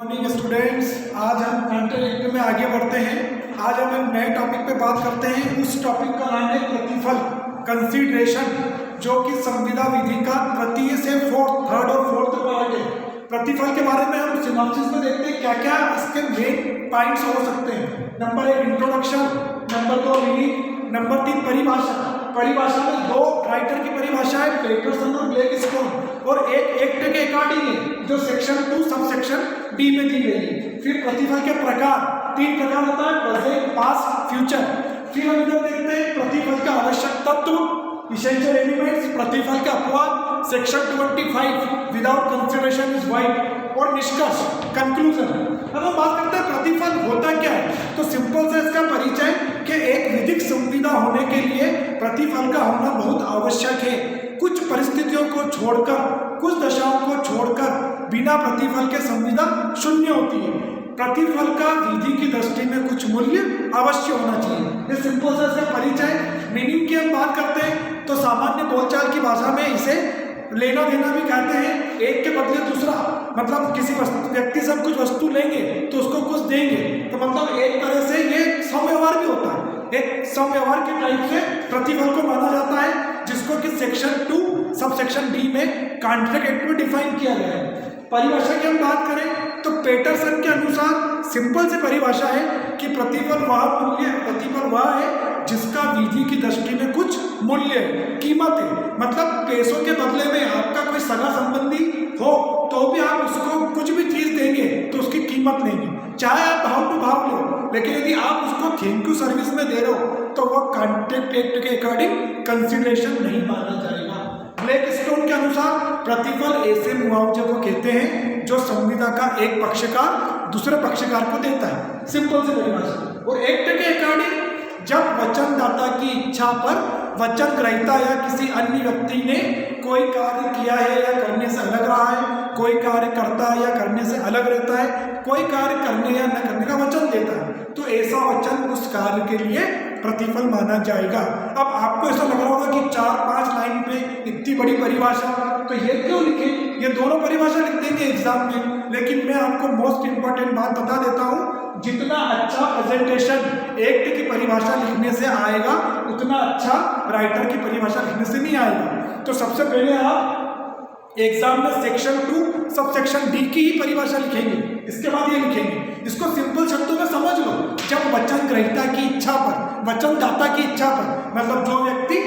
Morning students, आज हम content में आगे बढ़ते हैं। आज हम एक नए टॉपिक पे बात करते हैं। उस टॉपिक का नाम है प्रतिफल, कंसीडरेशन, जो कि संविदा विधि का तृतीय से थर्ड और फोर्थ पार्ट है। प्रतिफल के बारे में हम सिनॉप्सिस में देखते हैं क्या क्या इसके मेन पॉइंट्स हो सकते हैं। Number 1 introduction, number 2 meaning, number 3 परिभाषा। परिभाषा में दो राइटर की परिभाषा है, पेटरसन और ब्लैकस्टोन, और एक एक्ट के अकॉर्डिंग है जो सेक्शन 2 सब सेक्शन डी में दी गई है। फिर प्रतिफल के प्रकार, 3 प्रकार होता है, प्रेजेंट, पास्ट, फ्यूचर। फिर हम इधर देखते हैं प्रतिफल का आवश्यक तत्व, इसेंशियल एलिमेंट्स, प्रतिफल का अपवाद, section 25 without consideration is wide, और निष्कर्ष, कंक्लूजन। अब हम बात करते हैं प्रतिफल होता क्या है। तो सिंपल से इसका परिचय कि एक विधिक संविदा होने के लिए प्रतिफल का होना बहुत आवश्यक है। कुछ परिस्थितियों को छोड़कर, कुछ दशाओं को छोड़कर बिना प्रतिफल के संविदा शून्य होती है। प्रतिफल का विधि की दृष्टि में कुछ मूल्य अवश्य होना चाहिए। ये सिंपल से इसका परिचय। मीनिंग की हम बात करते हैं तो सामान्य बोलचाल की भाषा में इसे लेना देना भी कहते हैं। एक के बदले दूसरा, मतलब किसी व्यक्ति से हम कुछ वस्तु लेंगे तो उसको कुछ देंगे, तो मतलब एक तरह से ये समव्यवहार भी होता है। एक समव्यवहार के टाइप से प्रतिफल को माना जाता है, जिसको कि सेक्शन 2 सब सेक्शन डी में कॉन्ट्रैक्ट एक्ट में डिफाइन किया गया है। परिभाषा की हम बात करें तो पेटरसन के अनुसार सिंपल से परिभाषा है कि प्रतिफल वह है जिसका विधि की दृष्टि में कुछ मूल्य है, कीमत है। मतलब पैसों के बदले में आपका कोई सगा संबंधी हो तो भी आप उसको कुछ भी चीज देंगे तो उसकी कीमत लेंगे, चाहे आप भाव टू भाव लो। लेकिन यदि आप उसको थैंक यू सर्विस में दे रहे हो तो वह कॉन्ट्रैक्ट एक्ट के अकॉर्डिंग कंसिडरेशन नहीं माना जाएगा। ब्लैकस्टोन के अनुसार प्रतिफल ऐसे मुआवजे को कहते हैं जो संविदा का एक पक्षकार दूसरे पक्षकार को देता है। सिंपल से परिभाषा। और एक्ट के अकॉर्डिंग जब वचनदाता की इच्छा पर वचन ग्रहीता या किसी अन्य व्यक्ति ने कोई कार्य किया है या करने से अलग रहा है, कोई कार्य करता है या करने से अलग रहता है, कोई कार्य करने या न करने का वचन देता है, तो ऐसा वचन उस कार्य के लिए प्रतिफल माना जाएगा। अब आपको ऐसा लग रहा होगा कि 4-5 लाइन पे इतनी बड़ी परिभाषा, तो ये क्यों लिखे? ये दोनों परिभाषा लिख देंगे एग्जाम में। लेकिन मैं आपको मोस्ट इंपॉर्टेंट बात बता देता हूँ, जितना अच्छा प्रेजेंटेशन एक्ट की परिभाषा लिखने से आएगा उतना अच्छा राइटर की परिभाषा लिखने से नहीं आएगा। तो सबसे पहले आप एग्जाम में सेक्शन 2 सब सेक्शन डी की ही परिभाषा लिखेंगे, इसके बाद ये लिखेंगे। इसको सिंपल शब्दों में समझ लो। जब वचन ग्रहीता की इच्छा पर, वचनदाता की इच्छा पर, मतलब जो व्यक्ति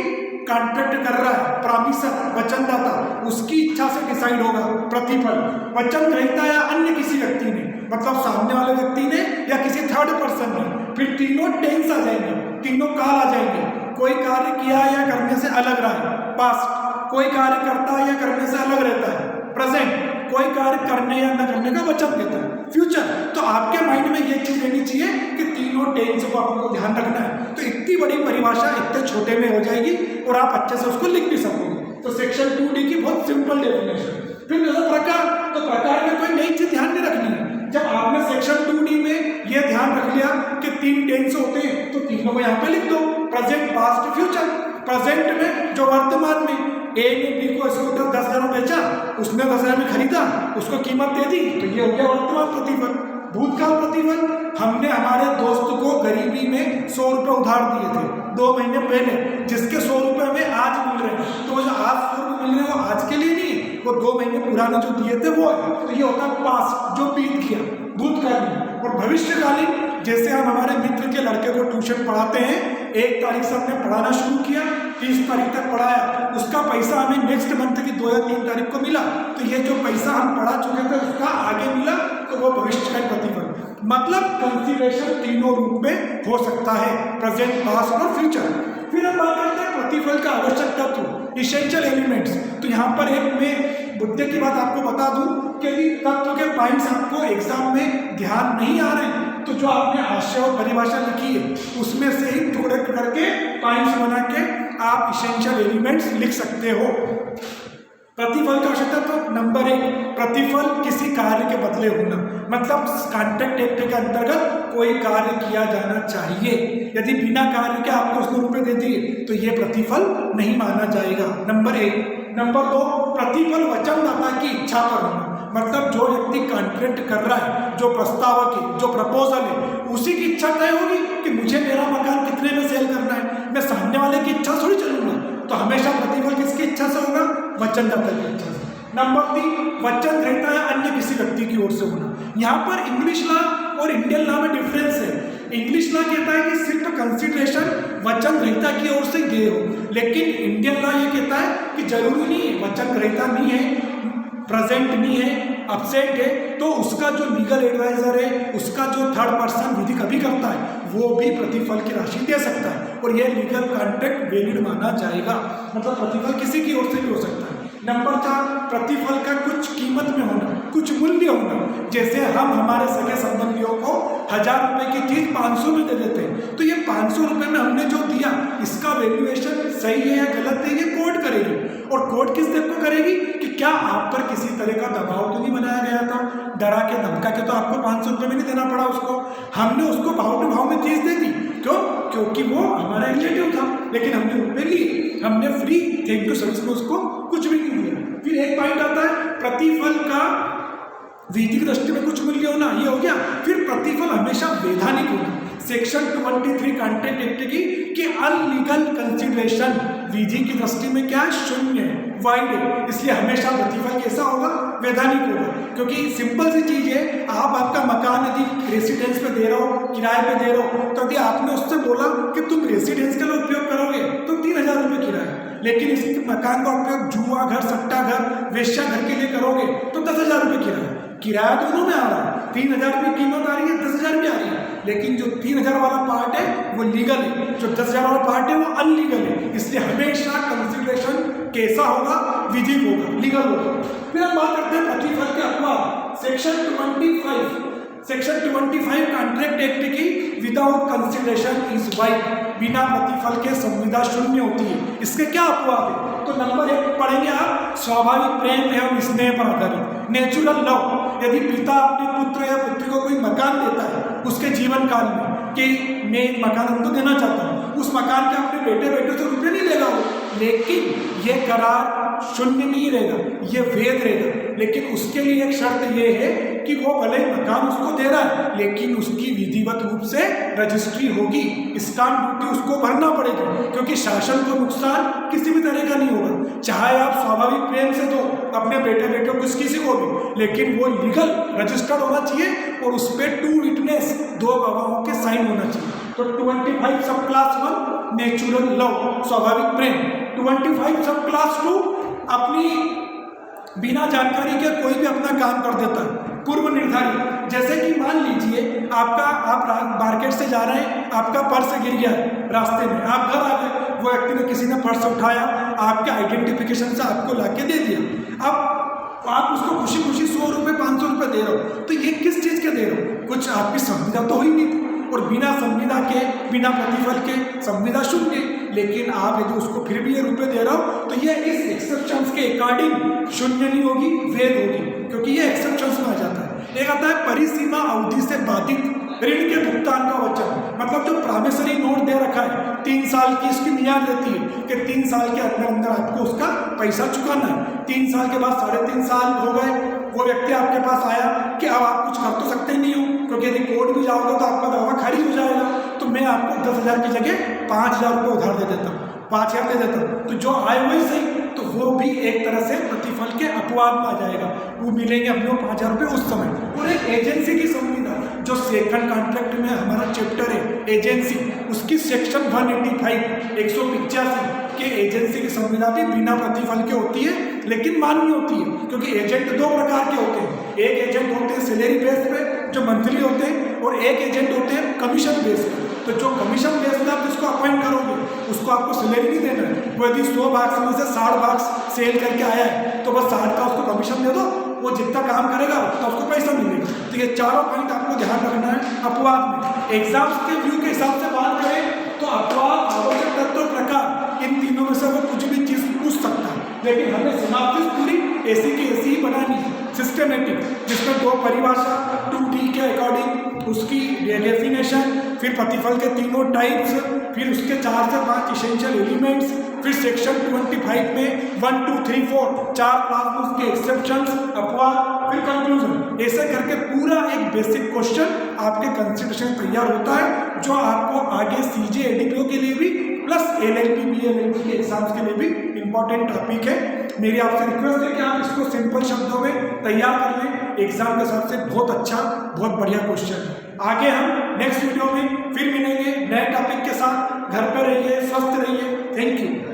कॉन्ट्रैक्ट कर रहा है, प्रॉमिसर, वचनदाता, उसकी इच्छा से डिसाइड होगा प्रतिफल। वचन ग्रहीता या अन्य किसी व्यक्ति ने, मतलब सामने वाले व्यक्ति ने या किसी थर्ड पर्सन ने। फिर तीनों टेंस आ जाएंगे, तीनों काल आ जाएंगे। कोई कार्य किया या करने से अलग रहा है, पास्ट। कोई कार्य करता है या करने से अलग रहता है, प्रेजेंट। कोई कार्य करने या न करने का वचन देता है, फ्यूचर। तो आपके माइंड में ये चीज रहनी चाहिए कि तीनों टेंस को आपको ध्यान रखना है। तो इतनी बड़ी परिभाषा इतने छोटे में हो जाएगी और आप अच्छे से उसको लिख भी सकोगे। तो सेक्शन 2D की बहुत सिंपल डेफिनेशन। फिर जैसा प्रकार, तो प्रकार में कोई नई चीज ध्यान नहीं रखनी है। जब आपने सेक्शन 2D में ये ध्यान रख लिया कि 3 टेंस होते हैं तो तीनों को यहाँ पे लिख दो, प्रेजेंट, पास्ट, फ्यूचर। प्रेजेंट में जो वर्तमान में ए ने बी को स्कूटर 10,000 में बेचा, उसने 10,000 में खरीदा, उसको कीमत दे दी, तो ये हो गया वर्तमान प्रतिफल। भूतकाल प्रतिफल, हमने हमारे दोस्त को गरीबी में 100 रुपये उधार दिए थे 2 महीने पहले, जिसके 100 रुपये हमें आज मिल रहे हैं। तो जो आज 100 रुपये मिल रहे हैं वो आज के लिए नहीं है, वो 2 महीने पुराने जो दिए थे वो है। तो ये होता है पास्ट, जो बीत गया, भूतकालीन। और भविष्यकालीन, जैसे हम हमारे मित्र के लड़के को ट्यूशन पढ़ाते हैं, 1 तारीख से हमने पढ़ाना शुरू किया, 30 तारीख तक पढ़ाया, उसका पैसा हमें नेक्स्ट मंथ की 2 या 3 तारीख को मिला। तो ये जो पैसा हम पढ़ा चुके थे उसका आगे मिला, तो वो भविष्य का प्रतिफल। मतलब कंसीडरेशन तीनों रूप में हो सकता है, प्रेजेंट, पास्ट और फ्यूचर। फिर हम बात करते हैं प्रतिफल का आवश्यक तत्व, इसेंशियल एलिमेंट्स। तो यहाँ पर एक मैं मुद्दे की बात आपको बता दूं कि यदि तत्व के पॉइंट्स आपको एग्जाम में ध्यान नहीं आ रहे हैं तो जो आपने आशय और परिभाषा लिखी है उसमें से ही थोड़े करके पॉइंट्स बना के आप इसेंशियल एलिमेंट्स लिख सकते हो। प्रतिफल का आवश्यकता तो नंबर 1, प्रतिफल किसी कार्य के बदले होना, मतलब कॉन्ट्रैक्ट एक्ट के अंतर्गत कोई कार्य किया जाना चाहिए। यदि बिना कार्य के आपको उसने रुपये दे दिए तो ये प्रतिफल नहीं माना जाएगा, नंबर 1। नंबर 2, प्रतिफल वचनदाता की इच्छा पर होना, मतलब जो व्यक्ति कॉन्ट्रैक्ट कर रहा है, जो प्रस्तावक है, जो प्रपोजल है, उसी की इच्छा तय होगी कि मुझे मेरा मकान कितने में सेल करना है। मैं सामने वाले की इच्छा थोड़ी चलूंगा। तो हमेशा प्रतिफल किसकी इच्छा से होगा? वचनदाता की इच्छा से। नंबर 3, वचन ग्रहीता या अन्य किसी व्यक्ति की ओर से होना। यहाँ पर इंग्लिश लॉ और इंडियन लॉ में डिफरेंस है। इंग्लिश लॉ कहता है कि सिर्फ कंसिडरेशन वचन ग्रहीता की ओर से दे हो, लेकिन इंडियन लॉ ये कहता है कि जरूरी नहीं है, वचन ग्रहीता नहीं है, प्रेजेंट नहीं है, अपसेंट है, तो उसका जो लीगल एडवाइजर है, उसका जो थर्ड पर्सन विधि कभी करता है, वो भी प्रतिफल की राशि दे सकता है और यह लीगल कॉन्ट्रैक्ट वैलिड माना जाएगा। मतलब प्रतिफल किसी की ओर से भी हो सकता है। नंबर 4, प्रतिफल का कुछ कीमत में होना, कुछ मूल्य होना। जैसे हम हमारे सगे संबंधियों को 1000 रुपये की चीज 500 में दे देते हैं, तो ये 500 रुपये में हमने जो दिया, इसका वैल्यूएशन सही है या गलत है, ये कोर्ट करेगी। और कोर्ट किस देख को करेगी कि क्या आप पर किसी तरह का दबाव तो नहीं बनाया गया था, डरा के धमका के तो आपको 500 रुपये में नहीं देना पड़ा उसको, हमने उसको भाव टू भाव में चीज दे दी। क्यों? क्योंकि वो हमारा रिलेटिव था, लेकिन हमने रुपये लिए, हमने फ्री थैंक यू सर्विस में उसको कुछ भी नहीं दिया। फिर एक पॉइंट आता है प्रतिफल का विधि की दृष्टि में कुछ मूल्य होना, ये हो गया। फिर प्रतिफल हमेशा वैधानिक होना। सेक्शन 23 कॉन्ट्रैक्ट एक्ट की कि अनलीगल कंसिडरेशन विधि की दृष्टि में क्या है? शून्य है, वाइड है, इसलिए हमेशा प्रतिफल कैसा होगा? वैधानिक होगा। क्योंकि सिंपल सी चीज है, आप आपका मकान यदि रेसिडेंस पे दे रहे हो, किराए पे दे रहे हो, तो यदि आपने उससे बोला कि तुम रेसिडेंस के लिए उपयोग करोगे तो 3000 रुपये किराया, लेकिन इस मकान का उपयोग जुआ घर, सट्टा घर, वेश्या घर के लिए करोगे तो 10,000 रुपये किराया। किराया दोनों में आ रहा है, 3000 रुपये कीमत आ रही है, 10,000 भी आ रही है, लेकिन जो 3000 वाला पार्ट है वो लीगल है, जो 10,000 वाला पार्ट है वो अनलीगल है। इसलिए हमेशा कंसिडरेशन कैसा होगा? विधिक होगा, लीगल होगा। फिर हम बात करते हैं प्रतिफल के अपवाद। सेक्शन 25 कॉन्ट्रैक्ट एक्ट की विदाउट कंसिडरेशन इज वाइड, बिना प्रतिफल के संविदा शून्य होती है। इसके क्या अपवाद है? तो नंबर 1 पढ़ेंगे आप, स्वाभाविक प्रेम एवं स्नेह पर आधारित नेचुरल लव। यदि पिता अपने पुत्र या पुत्री को कोई मकान देता है उसके जीवन काल में कि मैं एक मकान उनको देना चाहता हूँ, उस मकान के अपने बेटे से रुपये नहीं लेगा वो, लेकिन ये करार शून्य नहीं रहेगा, ये वैध रहेगा। लेकिन उसके लिए एक शर्त ये है कि वो भले मकान उसको दे रहा है, लेकिन उसकी विधिवत रूप से रजिस्ट्री होगी, स्टाम्प ड्यूटी उसको भरना पड़ेगी, क्योंकि शासन को नुकसान किसी भी तरह का नहीं होगा। चाहे आप स्वाभाविक प्रेम से दो अपने बेटे को किसी को भी, लेकिन वो लीगल रजिस्टर्ड होना चाहिए और उस पर 2 विटनेस, 2 गवाहों के साइन होना चाहिए। तो 25 सब क्लास 1 नेचुरल लव, स्वाभाविक प्रेम। 25 सब क्लास 2 अपनी बिना जानकारी के कोई भी अपना काम कर देता है, पूर्व निर्धारित। जैसे कि मान लीजिए आप मार्केट से जा रहे हैं, आपका पर्स गिर गया रास्ते में, आप घर आ गए, वो व्यक्ति ने किसी ने पर्स उठाया, आपके आइडेंटिफिकेशन से आपको लाके दे दिया। अब आप उसको खुशी खुशी 100 रुपये 500 रुपये दे रहे हो, तो ये किस चीज़ के दे रहे हो? कुछ आपकी संविदा तो हुई नहीं थी, और बिना संविदा के, बिना प्रतिफल के संविदा शून्य। लेकिन आप यदि उसको फिर भी ये रुपये दे रहे हो तो ये इस एक्सेप्शंस के अकॉर्डिंग शून्य नहीं होगी, वैध होगी, क्योंकि ये एक्सेप्शंस में आ जाता है। एक आता है परिसीमा अवधि से बाधित ऋण के भुगतान का वचन। मतलब जो प्रॉमिसरी नोट दे रखा है, 3 साल की इसकी मियाद रहती है कि 3 साल के अंदर अंदर आपको उसका पैसा चुकाना है। 3 साल के बाद 3.5 साल हो गए, वो व्यक्ति आपके पास आया कि अब आप कुछ कर तो सकते नहीं हो, क्योंकि यदि कोर्ट भी जाओगे तो आपका दावा खारिज हो जाएगा, तो मैं आपको 10,000 की जगह 5,000 रुपये उधार दे देता हूँ, 5,000 दे देता हूँ। तो जो आए वही सही, तो वो भी एक तरह से प्रतिफल के अपवाद में आ जाएगा, वो मिलेंगे अपने 5,000 रुपये उस समय। और एक एजेंसी की संविदा, जो सेकंड कॉन्ट्रैक्ट में हमारा चैप्टर है एजेंसी, उसकी सेक्शन 185 के एजेंसी की संविदा भी बिना प्रतिफल के होती है, लेकिन मान्य होती है, क्योंकि एजेंट 2 प्रकार के होते हैं। एक एजेंट होते हैं सैलरी बेस पे, जो मंथली होते हैं, और एक एजेंट होते हैं कमीशन बेस पे। तो जो कमीशन बेस पे आप जिसको अपॉइंट करोगे उसको आपको सैलरी नहीं देना है। वो यदि 100 बाक्स में से 60 बाक्स सेल करके आया है तो बस 60 का उसको कमीशन दे दो, वो जितना काम करेगा उतना उसको पैसा मिलेगा। तो ये चारों पॉइंट आपको ध्यान रखना है अपवाद में। एग्जाम्स के व्यू के हिसाब से बात करें तो अपवाद, आवश्यक तत्व, प्रकार, इन तीनों में से वो कुछ भी चीज़ पूछ सकता है, लेकिन हमें सिनॉप्सिस पूरी ऐसी की ऐसी ही बनानी है, सिस्टमेटिक, जिसमें 2 परिभाषा 2D के अकॉर्डिंग उसकी डेफिनेशन, फिर प्रतिफल के 3 टाइप्स, फिर उसके 4 से 5 इसेंशियल एलिमेंट्स, फिर सेक्शन 25 में 1, 2, 3, 4 4 क्लास में उसके एक्सेप्शंस, अपवाद, फिर कंक्लूजन, ऐसे करके पूरा एक बेसिक क्वेश्चन आपके कंसिडरेशन तैयार होता है, जो आपको आगे सीजे एडीपीओ के लिए भी प्लस एलएलबी बीएलएलबी के एग्जाम्स के लिए भी इंपॉर्टेंट टॉपिक है। मेरी आपसे रिक्वेस्ट है कि आप इसको सिंपल शब्दों में तैयार कर लें, एग्जाम के हिसाब से बहुत अच्छा, बहुत बढ़िया क्वेश्चन है। आगे हम नेक्स्ट वीडियो में फिर मिलेंगे नए टॉपिक के साथ। घर पर रहिए, स्वस्थ रहिए। Thank you.